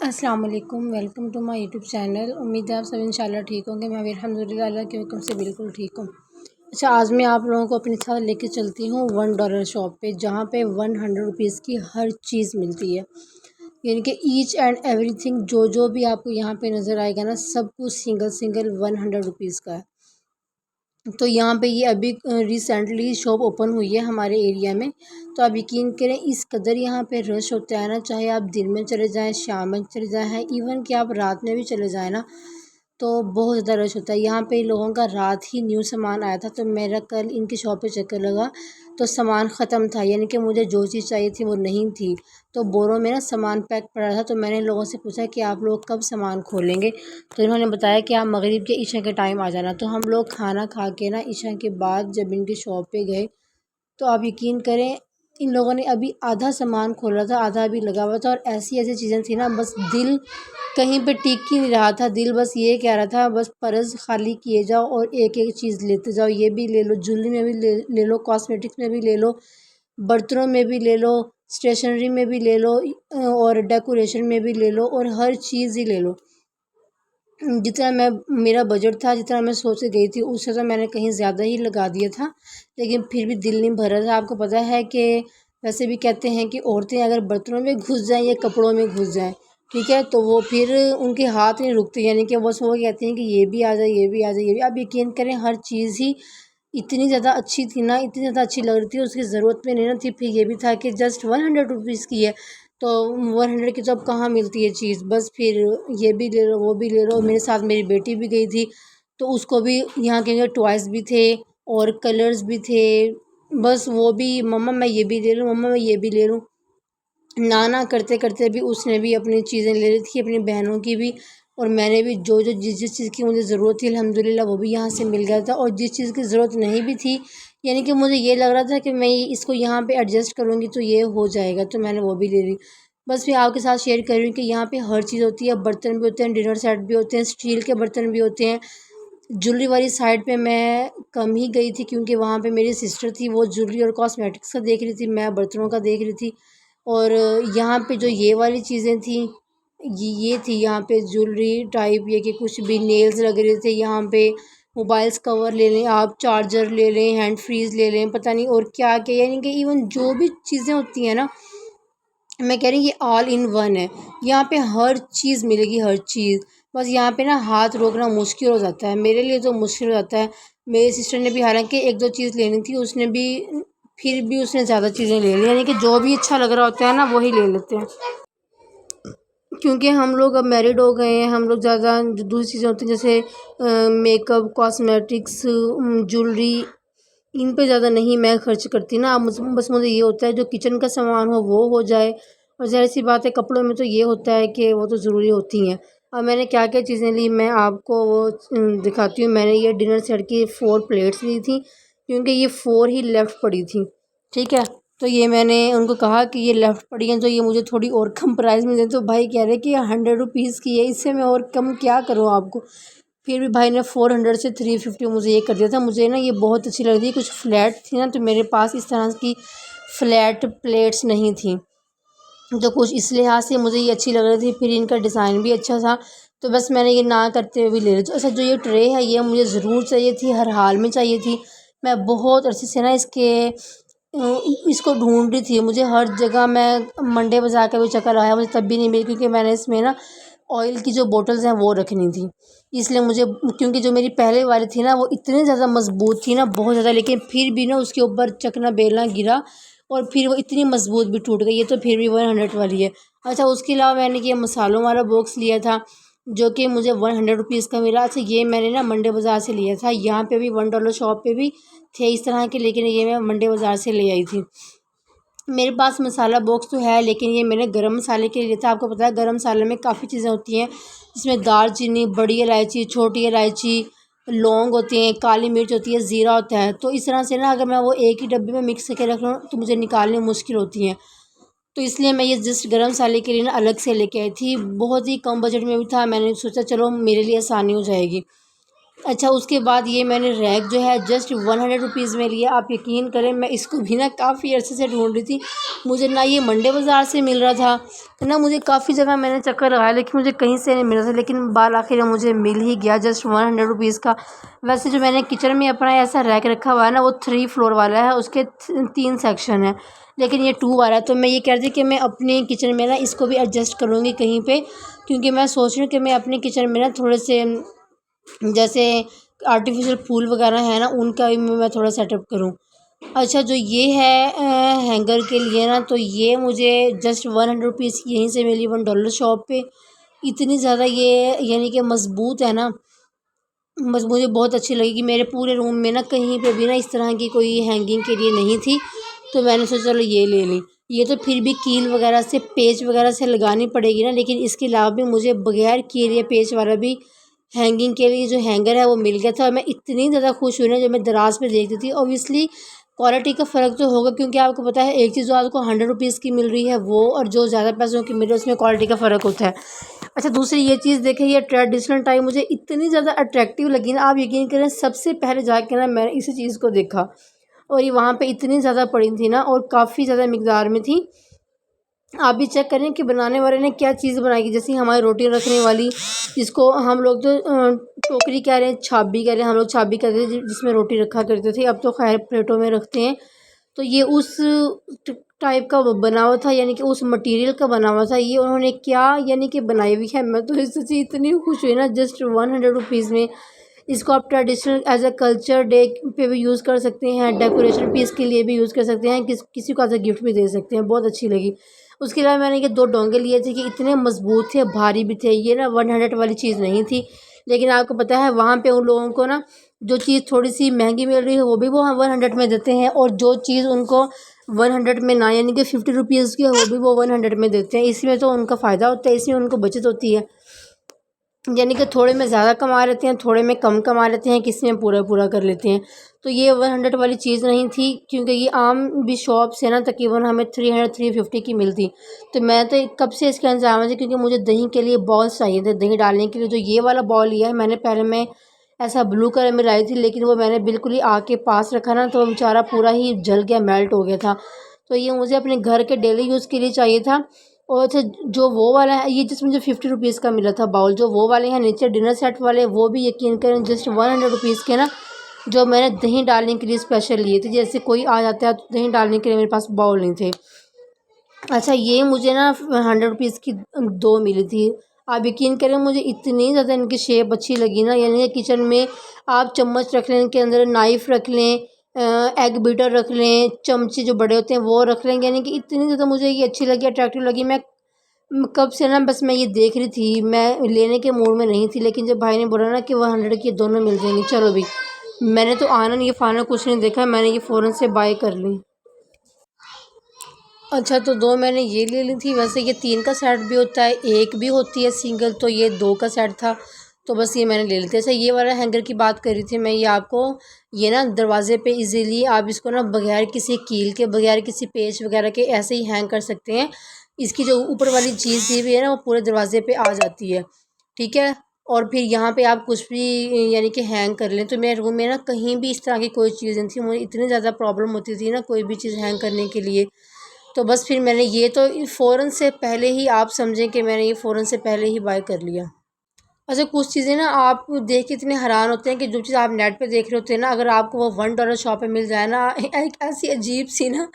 अस्सलाम वालेकुम, welcome to my YouTube channel. उम्मीद है आप सब इंशाल्लाह ठीक होंगे। मैं भी अल्हम्दुलिल्लाह अल्लाह के हुक्म से बिल्कुल ठीक हूँ। अच्छा, आज मैं आप लोगों को अपने साथ लेके चलती हूँ $1 शॉप पे, जहाँ पे 100 रुपीज़ की हर चीज़ मिलती है। यानी कि ईच एंड एवरीथिंग जो जो भी आपको यहाँ पे नज़र आएगा ना, सब कुछ सिंगल सिंगल 100 रुपीज़ का है। तो यहाँ पे ये अभी रिसेंटली शॉप ओपन हुई है हमारे एरिया में। तो आप यकीन करें, इस कदर यहाँ पे रश होता है ना, चाहे आप दिन में चले जाएं, शाम में चले जाएं, इवन कि आप रात में भी चले जाएं ना, तो बहुत ज़्यादा रश होता है। यहाँ पे लोगों का रात ही न्यू सामान आया था, तो मेरा कल इनकी शॉप पे चक्कर लगा तो सामान ख़त्म था, यानी कि मुझे जो चीज़ चाहिए थी वो नहीं थी। तो बोरों में ना सामान पैक पड़ा था, तो मैंने लोगों से पूछा कि आप लोग कब सामान खोलेंगे। तो इन्होंने बताया कि आप मगरिब के इशा के टाइम आ जाना। तो हम लोग खाना खा के ना इशा के बाद जब इनकी शॉप पे गए, तो आप यकीन करें, इन लोगों ने अभी आधा सामान खोला था, आधा अभी लगा हुआ था। और ऐसी ऐसी चीज़ें थी ना, बस दिल कहीं पे टिक ही नहीं रहा था। दिल बस ये कह रहा था बस पर्स खाली किए जाओ और एक एक चीज़ लेते जाओ। ये भी ले लो, ज्वेलरी में भी ले लो, कॉस्मेटिक्स में भी ले लो, बर्तनों में भी ले लो, स्टेशनरी में भी ले लो, और डेकोरेशन में भी ले लो, और हर चीज़ ही ले लो। जितना मैं मेरा बजट था, जितना मैं सोच के गई थी, उससे तो मैंने कहीं ज़्यादा ही लगा दिया था, लेकिन फिर भी दिल नहीं भर रहा था। आपको पता है कि वैसे भी कहते हैं कि औरतें अगर बर्तनों में घुस जाएं या कपड़ों में घुस जाएं, ठीक है, तो वो फिर उनके हाथ नहीं रुकते, यानी कि बस वो कहती हैं कि ये भी आ जाए, ये भी आ जाए, ये भी। आप यकीन करें, हर चीज़ ही इतनी ज़्यादा अच्छी थी ना, इतनी ज़्यादा अच्छी लग रही थी, उसकी ज़रूरत भी नहीं ना थी। फिर ये भी था कि जस्ट 100 रुपीज़ की है, तो 100 की तो अब कहाँ मिलती है चीज़। बस फिर ये भी ले लो, वो भी ले लो। मेरे साथ मेरी बेटी भी गई थी, तो उसको भी यहाँ के टॉयज़ भी थे और कलर्स भी थे। बस वो भी, मम्मा मैं ये भी ले लूँ, मम्मा मैं ये भी ले लूँ, ना ना करते करते भी उसने भी अपनी चीज़ें ले ली थी, अपनी बहनों की भी। और मैंने भी जो जो जिस जिस चीज़ की मुझे ज़रूरत थी अल्हम्दुलिल्लाह वो भी यहाँ से मिल गया था। और जिस चीज़ की ज़रूरत नहीं भी थी, यानी कि मुझे ये लग रहा था कि मैं इसको यहाँ पे एडजस्ट करूँगी तो ये हो जाएगा, तो मैंने वो भी ले ली। बस मैं आपके साथ शेयर कर रही हूँ कि यहाँ पे हर चीज़ होती है। बर्तन भी होते हैं, डिनर सेट भी होते हैं, स्टील के बर्तन भी होते हैं। ज्वेलरी वाली साइड पे मैं कम ही गई थी, क्योंकि वहाँ पे मेरी सिस्टर थी, वो ज्वेलरी और कॉस्मेटिक्स का देख रही थी, मैं बर्तनों का देख रही थी। और यहाँ पे जो ये वाली चीज़ें थी, ये थी यहाँ पे ज्वेलरी टाइप, ये कि कुछ भी नेल्स लग रहे थे यहाँ पे। मोबाइल्स कवर ले लें आप, चार्जर ले लें, हैंड फ्रीज़ ले लें, पता नहीं और क्या क्या, यानी कि इवन जो भी चीज़ें होती हैं ना, मैं कह रही हूँ ये ऑल इन वन है। यहाँ पे हर चीज़ मिलेगी, हर चीज़। बस यहाँ पे ना हाथ रोकना मुश्किल हो जाता है, मेरे लिए तो मुश्किल हो जाता है। मेरी सिस्टर ने भी हालांकि एक दो चीज़ लेनी थी, उसने भी, फिर भी उसने ज़्यादा चीज़ें ले ली, यानी कि जो भी अच्छा लग रहा होता है ना वही ले लेते हैं। क्योंकि हम लोग अब मैरिड हो गए हैं, हम लोग ज़्यादा जो दूसरी चीज़ें होती हैं जैसे मेकअप, कॉस्मेटिक्स, ज्वेलरी, इन पे ज़्यादा नहीं मैं खर्च करती ना। बस मुझे ये होता है जो किचन का सामान हो वो जाए। और ज़ाहिर सी बात है, कपड़ों में तो ये होता है कि वो तो ज़रूरी होती हैं। अब मैंने क्या क्या चीज़ें ली, मैं आपको वो दिखाती हूँ। मैंने ये डिनर सेट की 4 प्लेट्स ली थी, क्योंकि ये 4 ही लेफ़्ट पड़ी थी, ठीक है। तो ये मैंने उनको कहा कि ये लेफ़्ट पड़ी हैं, तो ये मुझे थोड़ी और कम प्राइस में दें। तो भाई कह रहे कि 100 रुपीज़ की है, इससे मैं और कम क्या करूँ आपको। फिर भी भाई ने 400 से 350 मुझे ये कर दिया था। मुझे ना ये बहुत अच्छी लग रही थी, कुछ फ्लैट थी ना, तो मेरे पास इस तरह की फ्लैट प्लेट्स नहीं थी, तो कुछ इस लिहाज से मुझे ये अच्छी लग रही थी। फिर इनका डिज़ाइन भी अच्छा था, तो बस मैंने ये ना करते हुए भी ले ली। तो अच्छा, जो ये ट्रे है ये मुझे ज़रूर चाहिए थी, हर हाल में चाहिए थी। मैं बहुत अरसे से ना इसको ढूंढ रही थी। मुझे हर जगह, मैं मंडे बाज़ार का भी चक्कर लगाया, मुझे तब भी नहीं मिली, क्योंकि मैंने इसमें ना ऑयल की जो बॉटल्स हैं वो रखनी थी, इसलिए मुझे, क्योंकि जो मेरी पहले वाली थी ना वो इतनी ज़्यादा मज़बूत थी ना, बहुत ज़्यादा, लेकिन फिर भी ना उसके ऊपर चकना बेलना गिरा और फिर वो इतनी मज़बूत भी टूट गई। ये तो फिर भी 100 वाली है। अच्छा, उसके अलावा मैंने ये मसालों वाला बॉक्स लिया था, जो कि मुझे 100 रुपीज़ का मिला। अच्छा, ये मैंने ना मंडे बाज़ार से लिया था। यहाँ पे भी $1 शॉप पे भी थे इस तरह के, लेकिन ये मैं मंडे बाज़ार से ले आई थी। मेरे पास मसाला बॉक्स तो है, लेकिन ये मैंने गरम मसाले के लिए लिया था। आपको पता है गरम मसाले में काफ़ी चीज़ें होती हैं, जिसमें दालचीनी, बड़ी इलायची, छोटी इलायची, लौंग होती हैं, काली मिर्च होती है, ज़ीरा होता है। तो इस तरह से ना, अगर मैं वो एक ही डब्बे में मिक्स करके रख लूँ तो मुझे निकालनी मुश्किल होती हैं। तो इसलिए मैं ये जस्ट गरम मसाले के लिए ना अलग से लेके आई थी। बहुत ही कम बजट में भी था, मैंने सोचा चलो मेरे लिए आसानी हो जाएगी। अच्छा, उसके बाद ये मैंने रैक जो है जस्ट 100 रुपीज़ में लिया। आप यकीन करें मैं इसको भी ना काफ़ी अरसे से ढूंढ रही थी। मुझे ना ये मंडे बाज़ार से मिल रहा था ना, मुझे काफ़ी जगह मैंने चक्कर लगाया लेकिन मुझे कहीं से नहीं मिल रहा था, लेकिन बाल आखिर में मुझे मिल ही गया जस्ट 100 रुपीज़ का। वैसे जो मैंने किचन में अपना ऐसा रैक रखा हुआ है ना, वो 3 फ्लोर वाला है, उसके 3 सेक्शन है, लेकिन ये 2 वाला है। तो मैं ये कह रही थी कि मैं अपने किचन में ना इसको भी एडजस्ट करूँगी कहीं पे, क्योंकि मैं सोच रही हूँ कि मैं अपने किचन में ना थोड़े से जैसे आर्टिफिशियल फूल वगैरह है ना, उनका भी मैं थोड़ा सेटअप करूँ। अच्छा, जो ये है हैंगर के लिए ना, तो ये मुझे जस्ट 100 रुपीज़ की यहीं से मिली, $1 शॉप पे। इतनी ज़्यादा ये यानी कि मज़बूत है ना, बस मुझे बहुत अच्छी लगी कि मेरे पूरे रूम में ना कहीं पे भी ना इस तरह की कोई हैंगिंग के लिए नहीं थी, तो मैंने सोचा चलो ये ले ली। ये तो फिर भी कील वगैरह से, पेच वगैरह से लगानी पड़ेगी ना, लेकिन इसके अलावा भी मुझे बगैर कील या पेच वाला भी हैंगिंग के लिए जो हैंगर है वो मिल गया था। और मैं इतनी ज़्यादा खुश हुई ना जब मैं दराज पे देखती थी। ऑब्वियसली क्वालिटी का फ़र्क तो होगा, क्योंकि आपको पता है एक चीज़ जो आपको 100 रुपीज़ की मिल रही है वो, और जो ज़्यादा पैसों की मिल रही है उसमें क्वालिटी का फ़र्क होता है। अच्छा, दूसरी ये चीज़ देखें, ये ट्रेडिशनल टाई मुझे इतनी ज़्यादा अट्रैक्टिव लगी ना, आप यकीन करें सबसे पहले जाके ना मैंने इसी चीज़ को देखा, और ये वहाँ पे इतनी ज़्यादा पड़ी थी ना, और काफ़ी ज़्यादा मिकदार में थी। आप भी चेक करें कि बनाने वाले ने क्या चीज़ बनाई है। जैसे हमारी रोटी रखने वाली, जिसको हम लोग तो टोकरी कह रहे हैं, छाबी कह रहे हैं, हम लोग छाबी कहते थे जिसमें रोटी रखा करते थे, अब तो खैर प्लेटों में रखते हैं। तो ये उस टाइप का वो बना हुआ था, यानी कि उस मटेरियल का बना हुआ था। ये उन्होंने क्या यानी कि बनाई हुई है, मैं तो इससे इतनी खुश हुई ना, जस्ट 100 रुपीज़ में। इसको आप traditional as a culture day पे भी यूज़ कर सकते हैं, डेकोरेशन पीस के लिए भी यूज़ कर सकते हैं, किसी को एज अ गिफ्ट भी दे सकते हैं। बहुत अच्छी लगी। उसके अलावा मैंने ये 2 डोंगे लिए थे कि इतने मज़बूत थे, भारी भी थे। ये ना 100 वाली चीज़ नहीं थी, लेकिन आपको पता है वहाँ पे उन लोगों को ना जो चीज़ थोड़ी-सी महँगी मिल रही है वो भी वो 100 में देते हैं, और जो चीज़ उनको 100 में ना, यानी कि 50 रुपीज़ की है, वो भी वो 100 में देते हैं। इसमें तो उनका फ़ायदा होता है, इसमें उनको बचत होती है। यानी कि थोड़े में ज़्यादा कमा लेते हैं, थोड़े में कम कमा लेते हैं, किसी में पूरा-पूरा कर लेते हैं। तो ये 100 वाली चीज़ नहीं थी, क्योंकि ये आम भी शॉप से ना तकरीबन हमें 300-350 की मिलती। तो मैं तो कब से इसका इंतज़ार है, क्योंकि मुझे दही के लिए बॉल्स चाहिए थे, दही डालने के लिए। जो ये वाला बॉल लिया है मैंने, पहले मैं ऐसा ब्लू कलर में लाई थी, लेकिन वो मैंने बिल्कुल ही आग के पास रखा ना, तो वो बेचारा पूरा ही जल गया, मेल्ट हो गया था। तो ये मुझे अपने घर के डेली यूज़ के लिए चाहिए था। और अच्छा, जो वो वाला है, ये जस्ट मुझे 50 रुपीज़ का मिला था बाउल। जो वो वाले हैं नीचे डिनर सेट वाले, वो भी यकीन करें जस्ट 100 रुपीज़ के ना, जो मैंने दही डालने के लिए स्पेशल लिए थे। जैसे कोई आ जाता है तो दही डालने के लिए मेरे पास बाउल नहीं थे। अच्छा, ये मुझे ना 100 रुपीज़ की 2 मिली थी। आप यकीन करें मुझे इतनी ज़्यादा इनकी शेप अच्छी लगी ना, यानी कि किचन में आप चम्मच रख लें, इनके अंदर नाइफ़ रख लें, एग बीटर रख लें, चमचे जो बड़े होते हैं वो रख लें, यानी कि इतनी ज़्यादा मुझे ये अच्छी लगी, अट्रैक्टिव लगी। मैं कब से ना बस मैं ये देख रही थी, मैं लेने के मूड में नहीं थी, लेकिन जब भाई ने बोला ना कि 100 की दोनों मिल जाएंगी, चलो भी, मैंने तो आना नहीं, ये फाइनल कुछ नहीं देखा, मैंने ये फ़ौरन से बाय कर ली। अच्छा, तो 2 मैंने ये ले ली थी। वैसे ये 3 का सेट भी होता है, 1 भी होती है सिंगल, तो ये 2 का सेट था, तो बस ये मैंने ले ली थी। अच्छा, ये वाला हैंगर की बात कर रही थी मैं, ये आपको ये ना दरवाज़े पे इजीली आप इसको ना बगैर किसी कील के, बगैर किसी पेच वगैरह के ऐसे ही हैंग कर सकते हैं। इसकी जो ऊपर वाली चीज़ दी हुई है ना, वो पूरे दरवाज़े पे आ जाती है, ठीक है? और फिर यहाँ पे आप कुछ भी यानी कि हैंग कर लें। तो मेरे रूम में ना कहीं भी इस तरह की कोई चीज़ नहीं थी, मुझे इतनी ज़्यादा प्रॉब्लम होती थी ना कोई भी चीज़ हैंग करने के लिए। तो बस फिर मैंने ये तो फ़ौरन से पहले ही, आप समझें कि मैंने ये फ़ौरन से पहले ही बाय कर लिया। अच्छा, कुछ चीज़ें ना आप देख के इतने हैरान होते हैं कि जो चीज़ आप नेट पे देख रहे होते हैं ना, अगर आपको वो $1 शॉप पे मिल जाए ना, एक ऐसी अजीब सी ना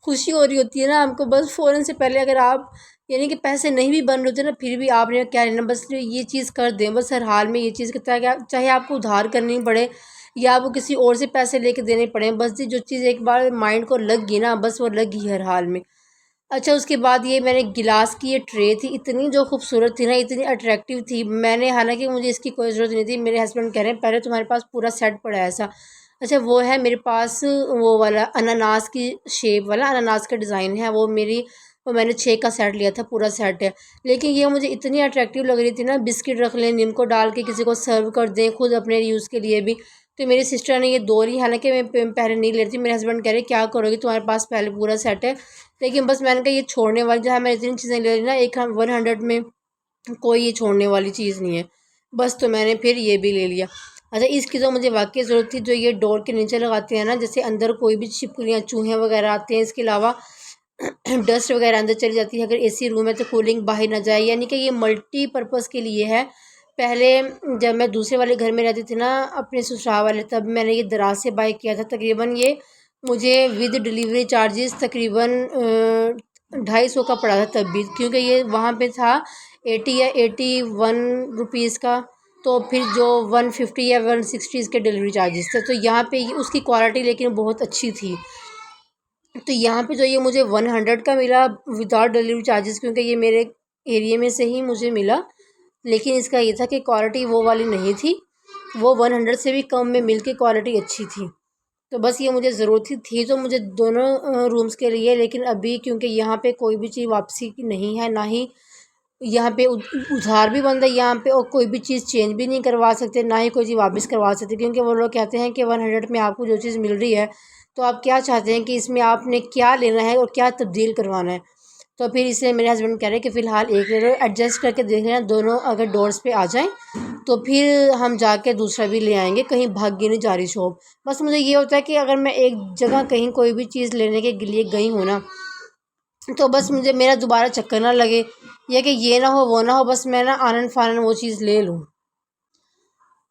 खुशी हो रही होती है ना हमको, बस फ़ौरन से पहले, अगर आप यानी कि पैसे नहीं भी बन रहे होते ना, फिर भी आपने क्या लेना, बस ये चीज़ कर दें, बस हर हाल में ये चीज़ करता है कि चाहे आपको उधार करनी पड़े या आपको किसी और से पैसे लेके देने पड़े, बस जो चीज़ एक बार माइंड को लग गई ना, बस वो लग गई हर हाल में। अच्छा, उसके बाद ये मैंने गिलास की ये ट्रे थी, इतनी जो खूबसूरत थी ना, इतनी अट्रैक्टिव थी। मैंने, हालाँकि मुझे इसकी कोई ज़रूरत नहीं थी, मेरे हस्बैंड कह रहे हैं पहले तुम्हारे पास पूरा सेट पड़ा है ऐसा। अच्छा, वो है मेरे पास, वो वाला अनानास की शेप वाला, अनानास का डिज़ाइन है वो मेरी, वो मैंने 6 का सेट लिया था, पूरा सेट है। लेकिन ये मुझे इतनी अट्रैक्टिव लग रही थी ना, बिस्किट रख लें, नीम को डाल के किसी को सर्व कर दें, खुद अपने यूज़ के लिए भी। तो मेरी सिस्टर ने ये 2 ली, हालाँकि मैं पहले नहीं ले रही थी, मेरे हस्बैंड कह रहे क्या करोगी, तुम्हारे पास पहले पूरा सेट है। लेकिन बस मैंने कहा ये छोड़ने वाली, जहाँ मैं इतनी चीज़ें ले रही ना, एक हम 100 में कोई ये छोड़ने वाली चीज़ नहीं है। बस तो मैंने फिर ये भी ले लिया। अच्छा, इसकी तो मुझे वाकई ज़रूरत थी, जो ये डोर के नीचे लगाते हैं ना, जैसे अंदर कोई भी छिपकलियाँ चूहे वगैरह आते हैं, इसके अलावा डस्ट वगैरह अंदर चली जाती है। अगर एसी रूम है तो कूलिंग बाहर ना जाए, यानी कि ये मल्टीपर्पज़ के लिए है। पहले जब मैं दूसरे वाले घर में रहती थी ना, अपने ससुराल वाले, तब मैंने ये दराज से बाय किया था। तकरीबन ये मुझे विद डिलीवरी चार्जेस तकरीबन 250 का पड़ा था तब भी, क्योंकि ये वहाँ पे था 80 या 81 रुपीज़ का। तो फिर जो 150 या 160 इसके डिलीवरी चार्जेस थे। तो यहाँ पे उसकी क्वालिटी लेकिन बहुत अच्छी थी। तो यहाँ पे जो ये मुझे 100 का मिला विदाउट डिलीवरी चार्जेस, क्योंकि ये मेरे एरिया में से ही मुझे मिला। लेकिन इसका ये था कि क्वालिटी वो वाली नहीं थी, वो 100 से भी कम में मिल के क्वालिटी अच्छी थी। तो बस ये मुझे ज़रूरत थी तो मुझे दोनों रूम्स के लिए। लेकिन अभी क्योंकि यहाँ पे कोई भी चीज़ वापसी की नहीं है, ना ही यहाँ पे उधार भी बंद है यहाँ पे, और कोई भी चीज़ चेंज भी नहीं करवा सकते, ना ही कोई चीज़ वापस करवा सकते, क्योंकि वो लोग कहते हैं कि 100 में आपको जो चीज़ मिल रही है, तो आप क्या चाहते हैं कि इसमें आपने क्या लेना है और क्या तब्दील करवाना है। तो फिर इसलिए मेरे हस्बैंड कह रहे हैं कि फ़िलहाल एक ले लो, एडजस्ट करके देख लेना, दोनों अगर डोर्स पे आ जाएं तो फिर हम जाके दूसरा भी ले आएंगे, कहीं भाग के नहीं जा रही शॉप। बस मुझे ये होता है कि अगर मैं एक जगह कहीं कोई भी चीज़ लेने के लिए गई हूँ ना, तो बस मुझे मेरा दोबारा चक्कर ना लगे, या कि ये ना हो वो ना हो, बस मैं ना आनन फानन वो चीज़ ले लूँ।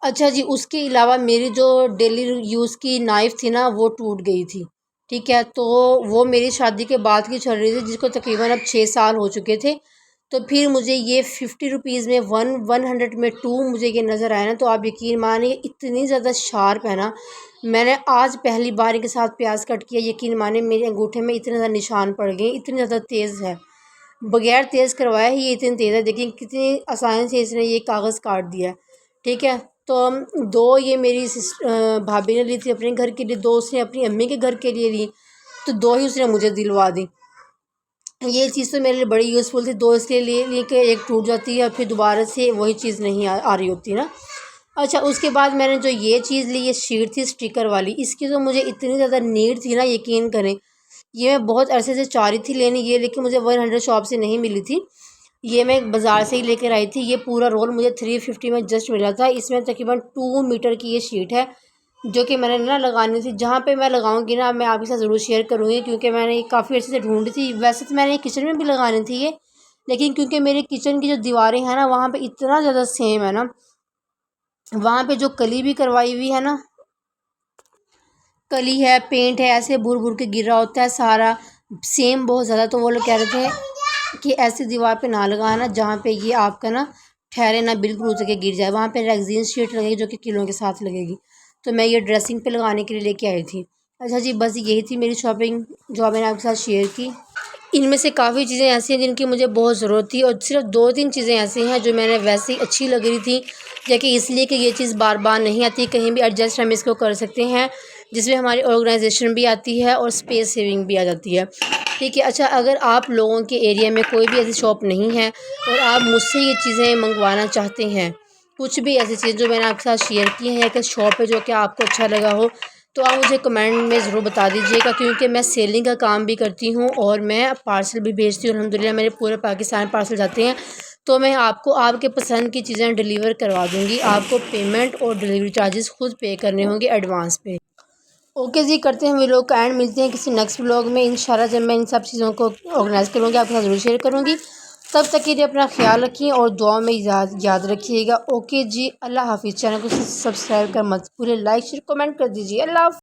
अच्छा जी, उसके अलावा मेरी जो डेली यूज़ की नाइफ़ थी ना, वो टूट गई थी। ठीक है, तो वो मेरी शादी के बाद की चल रही थी, जिसको तकरीबन अब 6 साल हो चुके थे। तो फिर मुझे ये 50 रुपीज़ में 100 में 2 मुझे ये नज़र आया ना, तो आप यकीन मानिए इतनी ज़्यादा शार्प है ना। मैंने आज पहली बार इनके साथ प्याज कट किया, यकीन मानिए मेरे अंगूठे में इतने ज़्यादा निशान पड़ गए, इतनी ज़्यादा तेज़ है। बगैर तेज़ करवाया ही ये इतनी तेज़ है, देखिए कितनी आसानी से इसने ये कागज़ काट दिया है। ठीक है, तो दो ये मेरी भाभी ने ली थी अपने घर के लिए, दो उसने अपनी अम्मी के घर के लिए ली, तो दो ही उसने मुझे दिलवा दी। ये चीज़ तो मेरे लिए बड़ी यूज़फुल थी, दो इसके लिए कि एक टूट जाती है और फिर दोबारा से वही चीज़ नहीं आ रही होती ना। अच्छा, उसके बाद मैंने जो ये चीज़ ली, ये शीट थी स्टिकर वाली, इसकी तो मुझे इतनी ज़्यादा नीड थी ना, यकीन करें। ये मैं बहुत अरसे से चाह रही थी लेनी ये, लेकिन मुझे 100 शॉप से नहीं मिली थी। ये मैं बाज़ार से ही लेकर आई थी। ये पूरा रोल मुझे 350 में जस्ट मिला था। इसमें तकरीबन 2 मीटर की ये शीट है, जो कि मैंने ना लगानी थी। जहाँ पे मैं लगाऊंगी ना, मैं आपके साथ ज़रूर शेयर करूँगी, क्योंकि मैंने ये काफ़ी अर्से से ढूंढी थी। वैसे तो मैंने किचन में भी लगानी थी ये, लेकिन क्योंकि मेरे किचन की जो दीवारें हैं ना, वहाँ पे इतना ज़्यादा सेम है ना, वहाँ पे जो कली भी करवाई हुई है ना, कली है, पेंट है, ऐसे भूर भूर के गिर रहा होता है सारा, सेम बहुत ज़्यादा। तो वो लोग कह रहे थे कि ऐसी दीवार पे ना लगाना जहाँ पे ये आपका ना ठहरे ना, बिल्कुल उतर के गिर जाए। वहाँ पे रेगजीन शीट लगेगी, जो कि किलों के साथ लगेगी। तो मैं ये ड्रेसिंग पे लगाने के लिए लेके आई थी। अच्छा जी, बस यही थी मेरी शॉपिंग जो मैंने आपके साथ शेयर की। इनमें से काफ़ी चीज़ें ऐसी हैं जिनकी मुझे बहुत ज़रूरत थी, और सिर्फ 2-3 चीज़ें ऐसी हैं जो मैंने वैसे ही अच्छी लग रही थी, या कि इसलिए कि ये चीज़ बार बार नहीं आती, कहीं भी एडजस्ट हम इसको कर सकते हैं, जिसमें हमारी ऑर्गेनाइजेशन भी आती है और स्पेस सेविंग भी आ जाती है। ठीक है, अच्छा, अगर आप लोगों के एरिया में कोई भी ऐसी शॉप नहीं है और आप मुझसे ये चीज़ें मंगवाना चाहते हैं, कुछ भी ऐसी चीज़ जो मैंने आपके साथ शेयर की हैं, या कि शॉप है जो कि आपको अच्छा लगा हो, तो आप मुझे कमेंट में ज़रूर बता दीजिएगा, क्योंकि मैं सेलिंग का काम भी करती हूँ और मैं पार्सल भी भेजती हूँ। अल्हम्दुलिल्लाह मेरे पूरे पाकिस्तान पार्सल जाते हैं, तो मैं आपको आपके पसंद की चीज़ें डिलीवर करवा दूँगी। आपको पेमेंट और डिलीवरी चार्जेस खुद पे करने होंगे एडवांस पे। ओके जी, करते हैं व्लॉग का एंड, मिलते हैं किसी नेक्स्ट व्लॉग में इंशाल्लाह। जब मैं इन सब चीज़ों को ऑर्गेनाइज़ करूँगी आपके साथ ज़रूर शेयर करूँगी। तब तक के लिए अपना ख्याल रखिए और दुआ में याद रखिएगा। ओके जी, अल्लाह हाफ़िज़। चैनल को सब्सक्राइब कर मत भूलिए, लाइक शेयर कमेंट कर दीजिए। अल्लाह हाफ़िज़।